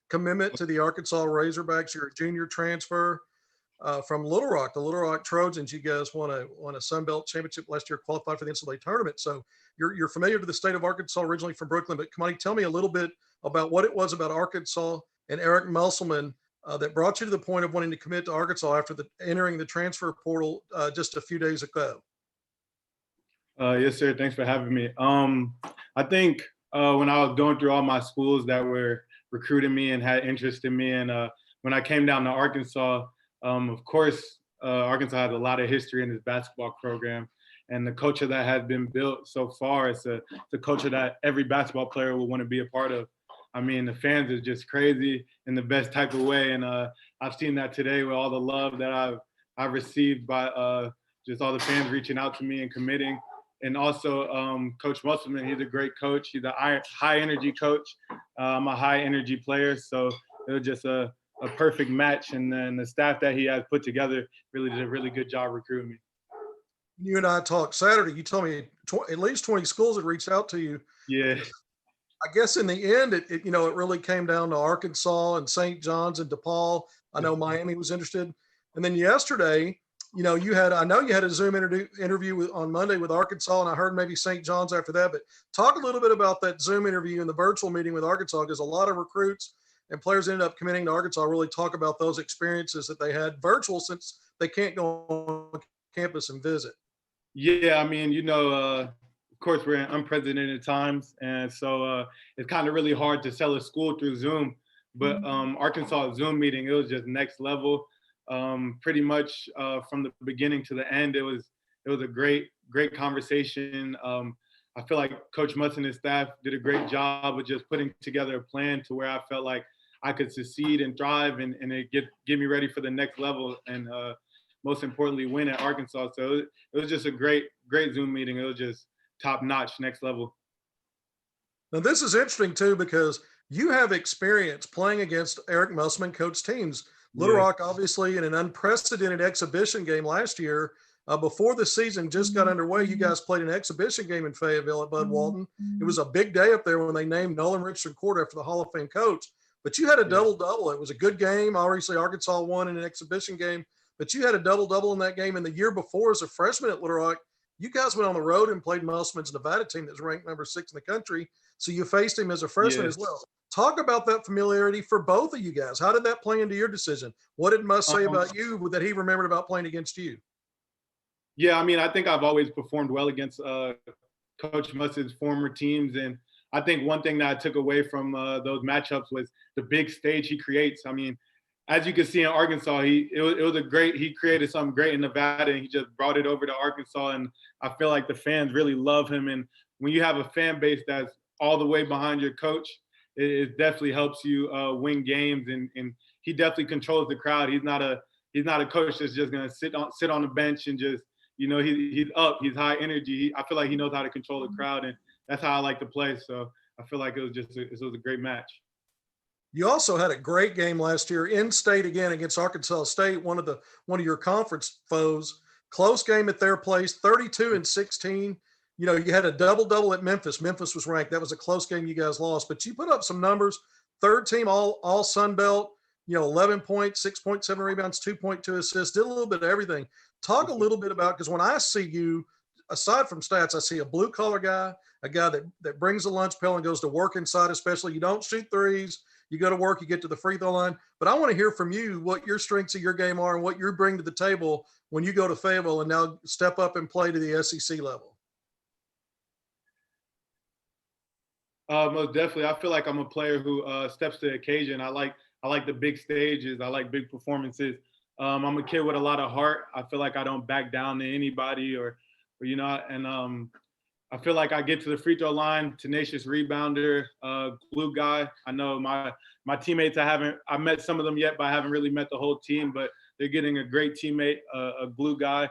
commitment to the Arkansas Razorbacks. You're a junior transfer from Little Rock, the Little Rock Trojans. You guys won a Sun Belt championship last year, qualified for the NCAA tournament. So you're familiar to the state of Arkansas, originally from Brooklyn. But Kamani, tell me a little bit about what it was about Arkansas and Eric Musselman that brought you to the point of wanting to commit to Arkansas after entering the transfer portal just a few days ago. Yes, sir. Thanks for having me. I think when I was going through all my schools that were recruiting me and had interest in me, and when I came down to Arkansas, of course, Arkansas has a lot of history in this basketball program, and the culture that has been built so far, it's a culture that every basketball player will want to be a part of. I mean, the fans are just crazy in the best type of way, and I've seen that today with all the love that I've received by just all the fans reaching out to me and committing. And also, Coach Musselman, he's a great coach. He's a high energy coach. I'm a high energy player, so it was just a perfect match. And then the staff that he has put together really did a really good job recruiting me. You and I talked Saturday. You told me at least 20 schools had reached out to you. Yeah. I guess in the end, it really came down to Arkansas and St. John's and DePaul. I know Miami was interested. And then yesterday, I know you had a Zoom interview on Monday with Arkansas, and I heard maybe St. John's after that. But talk a little bit about that Zoom interview and the virtual meeting with Arkansas, because a lot of recruits and players ended up committing to Arkansas. Really talk about those experiences that they had virtual, since they can't go on campus and visit. Yeah, I mean, of course, we're in unprecedented times, and so it's kind of really hard to sell a school through Zoom. But Arkansas Zoom meeting, it was just next level. Pretty much from the beginning to the end, it was a great conversation. I feel like Coach Muss and his staff did a great job of just putting together a plan to where I felt like I could succeed and thrive, and it get me ready for the next level, and most importantly, win at Arkansas. So it was just a great Zoom meeting. It was just top notch, next level. Now this is interesting too, because you have experience playing against Eric Musselman coach teams. Little Rock, obviously, in an unprecedented exhibition game last year, before the season just got underway, you guys played an exhibition game in Fayetteville at Bud Walton. It was a big day up there when they named Nolan Richardson Court after the Hall of Fame coach. But you had a double-double. It was a good game. Obviously, Arkansas won in an exhibition game, but you had a double-double in that game. And the year before, as a freshman at Little Rock, you guys went on the road and played Musselman's Nevada team that was ranked number 6 in the country. So you faced him as a freshman as well. Talk about that familiarity for both of you guys. How did that play into your decision? What did Muss say about you that he remembered about playing against you? Yeah, I mean, I think I've always performed well against Coach Muss's former teams. And I think one thing that I took away from those matchups was the big stage he creates. I mean, as you can see in Arkansas, he created something great in Nevada, and he just brought it over to Arkansas. And I feel like the fans really love him. And when you have a fan base that's all the way behind your coach, it definitely helps you win games, and he definitely controls the crowd. He's not a coach that's just gonna sit on the bench and just, he's up, he's high energy. I feel like he knows how to control the crowd, and that's how I like to play. So I feel like it was a great match. You also had a great game last year in state again against Arkansas State, one of your conference foes. Close game at their place, 32-16. You had a double-double at Memphis. Memphis was ranked. That was a close game you guys lost. But you put up some numbers. Third team, all Sun Belt, 11 points, 6.7 rebounds, 2.2 assists, did a little bit of everything. Talk a little bit about, because when I see you, aside from stats, I see a blue-collar guy, a guy that brings the lunch pail and goes to work inside especially. You don't shoot threes. You go to work, you get to the free throw line. But I want to hear from you what your strengths of your game are and what you bring to the table when you go to Fayetteville and now step up and play to the SEC level. Most definitely. I feel like I'm a player who steps to the occasion. I like the big stages. I like big performances. I'm a kid with a lot of heart. I feel like I don't back down to anybody, or and I feel like I get to the free throw line, tenacious rebounder, glue guy. I know my teammates, I met some of them yet, but I haven't really met the whole team, but they're getting a great teammate, a glue guy,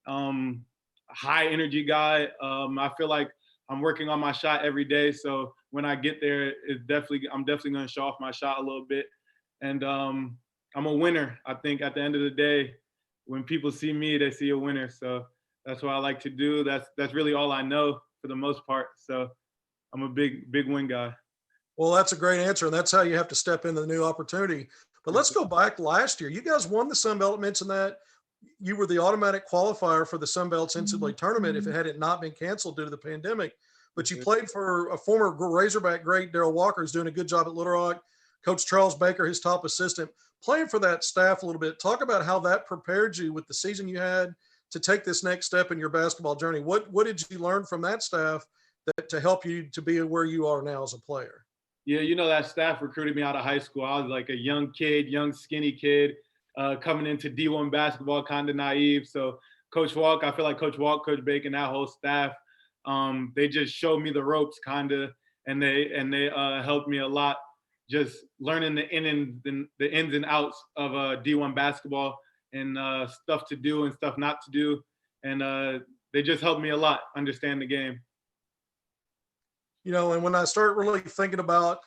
high energy guy. I feel like I'm working on my shot every day. So when I get there, I'm definitely going to show off my shot a little bit. And I'm a winner. I think at the end of the day, when people see me, they see a winner. So that's what I like to do. That's really all I know for the most part. So I'm a big win guy. Well, that's a great answer, and that's how you have to step into the new opportunity. But let's go back last year. You guys won the Sun Belt. Mentioned that you were the automatic qualifier for the Sun Belt's NCAA tournament if it had not been canceled due to the pandemic. But you played for a former Razorback great, Darrell Walker, who's doing a good job at Little Rock. Coach Charles Baker, his top assistant, playing for that staff a little bit. Talk about how that prepared you with the season you had to take this next step in your basketball journey. What did you learn from that staff that to help you to be where you are now as a player? Yeah, that staff recruited me out of high school. I was like a young kid, young skinny kid, coming into D1 basketball, kind of naive. So Coach Walk, I feel like Coach Walk, Coach Bacon, that whole staff, they just showed me the ropes, kind of, and they helped me a lot, just learning the ins and outs of D1 basketball and stuff to do and stuff not to do, and they just helped me a lot understand the game. And when I start really thinking about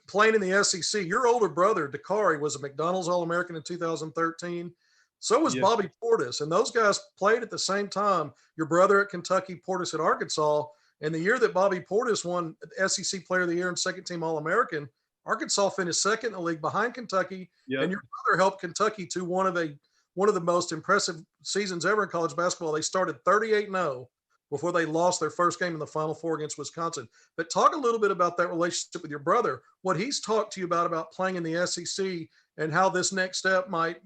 playing in the SEC, your older brother, Dakari, was a McDonald's All-American in 2013. So was Bobby Portis. And those guys played at the same time. Your brother at Kentucky, Portis at Arkansas. And the year that Bobby Portis won SEC Player of the Year and second team All-American, Arkansas finished second in the league behind Kentucky. Yep. And your brother helped Kentucky to one of the most impressive seasons ever in college basketball. They started 38-0. Before they lost their first game in the Final Four against Wisconsin. But talk a little bit about that relationship with your brother, what he's talked to you about playing in the SEC and how this next step might,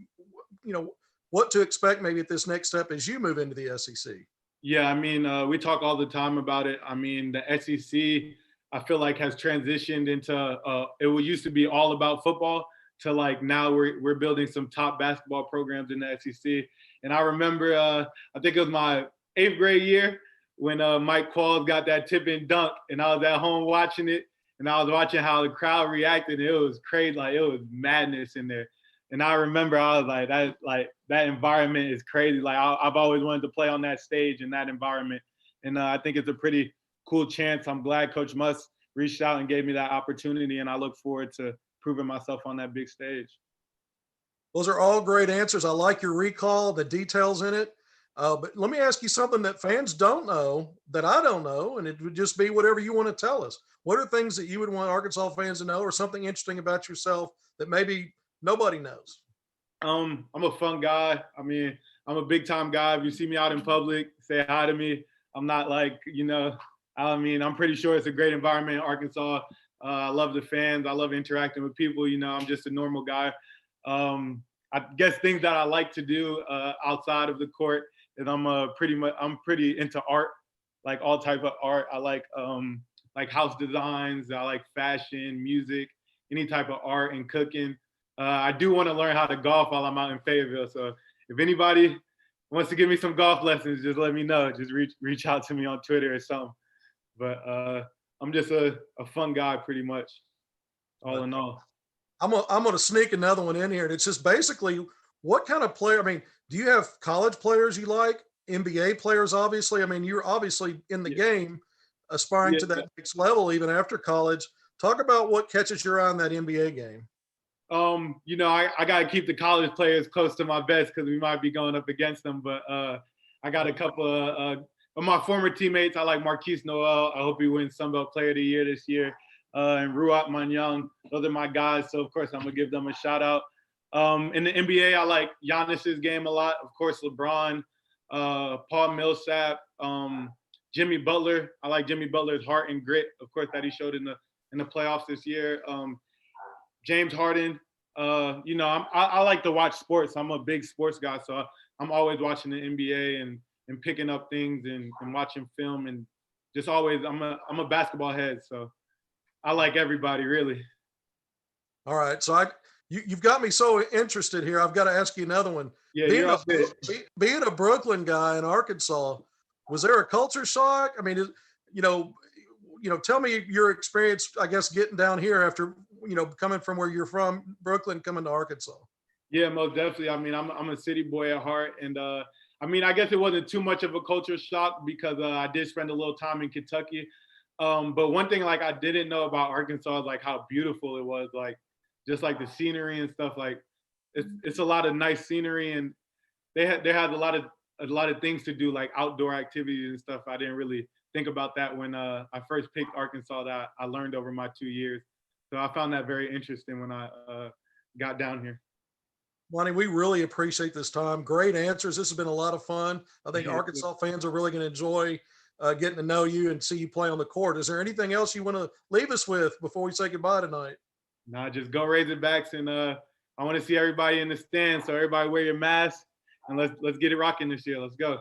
what to expect maybe at this next step as you move into the SEC. Yeah, we talk all the time about it. The SEC, I feel like, has transitioned into, it used to be all about football to like now we're building some top basketball programs in the SEC. And I remember, I think it was my 8th grade year, when Mike Qualls got that tip and dunk, and I was at home watching it, and I was watching how the crowd reacted. It was crazy, like it was madness in there. And I remember I was like, that environment is crazy. Like I've always wanted to play on that stage in that environment, and I think it's a pretty cool chance. I'm glad Coach Muss reached out and gave me that opportunity, and I look forward to proving myself on that big stage. Those are all great answers. I like your recall, the details in it. But let me ask you something that fans don't know, that I don't know, and it would just be whatever you want to tell us. What are things that you would want Arkansas fans to know, or something interesting about yourself that maybe nobody knows? I'm a fun guy. I'm a big time guy. If you see me out in public, say hi to me. I'm not like, I'm pretty sure it's a great environment in Arkansas. I love the fans. I love interacting with people. I'm just a normal guy. I guess things that I like to do outside of the court. And I'm pretty into art, like all type of art. I like house designs. I like fashion, music, any type of art, and cooking. I do want to learn how to golf while I'm out in Fayetteville. So if anybody wants to give me some golf lessons, just let me know. Just reach out to me on Twitter or something. But I'm just a fun guy, pretty much, all in all. I'm going to sneak another one in here. And it's just basically, what kind of player? Do you have college players you like? NBA players, obviously. You're obviously in the game, aspiring to that next level even after college. Talk about what catches your eye in that NBA game. I got to keep the college players close to my vest because we might be going up against them. But I got a couple of my former teammates. I like Marquise Noel. I hope he wins Sun Belt Player of the Year this year. And Ruat Manyang. Those are my guys. So, of course, I'm going to give them a shout out. In the NBA, I like Giannis's game a lot. Of course, LeBron, Paul Millsap, Jimmy Butler. I like Jimmy Butler's heart and grit, of course, that he showed in the playoffs this year. James Harden. I like to watch sports. I'm a big sports guy, so I'm always watching the NBA and picking up things and watching film, and just always I'm a basketball head, so I like everybody really. All right, so you've got me so interested here. I've got to ask you another one. Yeah, being a Brooklyn guy in Arkansas, was there a culture shock? Tell me your experience, I guess, getting down here after, coming from where you're from, Brooklyn, coming to Arkansas. Yeah, most definitely. I'm a city boy at heart. And I guess it wasn't too much of a culture shock because I did spend a little time in Kentucky. But one thing I didn't know about Arkansas is how beautiful it was, just the scenery and stuff. It's a lot of nice scenery, and they had a lot of things to do, like outdoor activities and stuff. I didn't really think about that when I first picked Arkansas, that I learned over my 2 years. So I found that very interesting when I got down here. Monty, we really appreciate this time. Great answers. This has been a lot of fun. I think Arkansas fans are really going to enjoy getting to know you and see you play on the court. Is there anything else you want to leave us with before we say goodbye tonight? Nah, just go Razorbacks, and I want to see everybody in the stands. So everybody wear your mask, and let's get it rocking this year. Let's go.